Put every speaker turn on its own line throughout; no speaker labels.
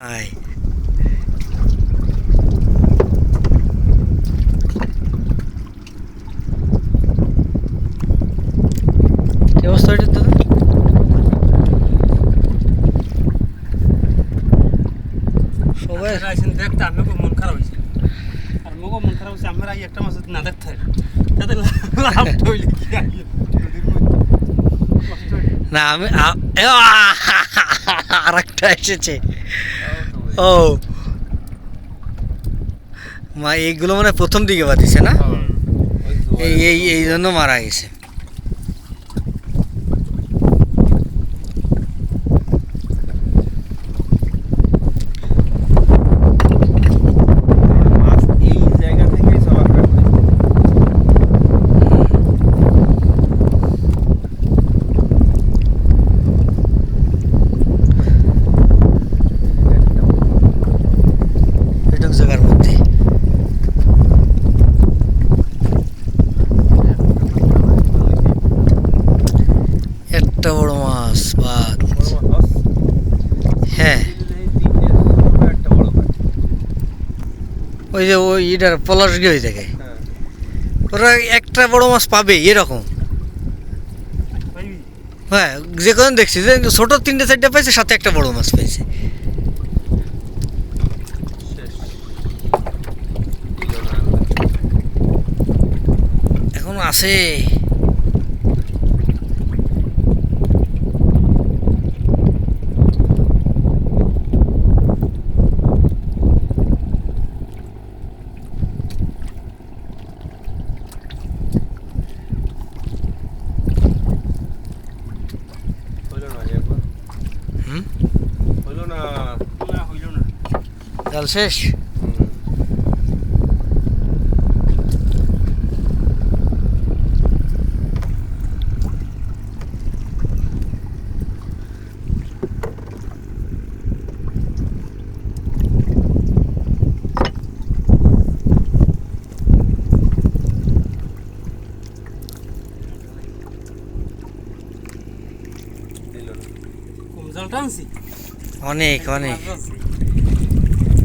আয় কি অবস্থা এটা দাদা? সবাই
আইসেন দেখতে আমাকে মন খারাপ হয়েছে, আর আমাকে মন খারাপ হয়েছে। আমরা একটা মাছ না দেখতে তাতে লাভ হইলে কি
না আমি আর একটা এসেছে। ও মা এইগুলো মানে প্রথম দিকে বাঁধিছে না, এই এই এই জন্য মারা গেছে।
এই জায়গা থেকেই চলাফেরা করি।
এটুক জায়গার মধ্যে একটা বড় মাছ বাদ।
বড় মাছ
হ্যাঁ
তিনটে ছোট একটা বড় মাছ।
ওই যে ওই এটার পলাশ গিয়ে হয়ে থাকে,
হ্যাঁ
ওরা একটা বড় মাছ পাবে এরকম। হ্যাঁ যে কদিন দেখছি যে ছোট তিনটে চারটে পাইছে, সাথে একটা বড় মাছ পাইছে।
শেষ দিল না।
এখন আছে
হইল না একবার,
হুম
হইল না।
না হইল না।
জাল শেষ।
হুম। দিল না।
কম জাল টানছি,
অনেক অনেক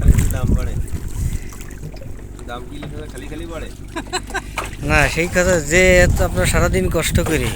খালি দাম বাড়ে, দাম কি লিখে খালি খালি বাড়ে।
না সেই কথা যে এত আপনার সারাদিন কষ্ট করে